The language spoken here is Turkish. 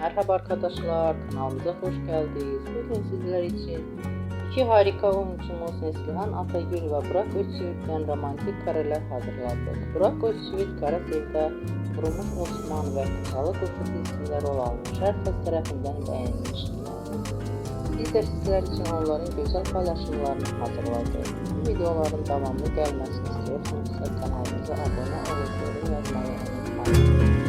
Merhaba arkadaşlar, kanalımıza hoş geldiniz. Bugün sizler için iki harika oyuncumuz Neslihan Atagül ve Burak Özçivit'ten romantik kareler hazırladık. Burak Özçivit Kara Sevda, Vurulmuş Osman ve Kralı Kuşu dizisinde rol almış. Herkes tarafından beğenmiştir. Biz de sizler için onların güzel paylaşımlarını hazırladık. Bu videoların devamlı gelmesini istiyorsanız kanalımıza abone olup yorum yazmayı unutmayın.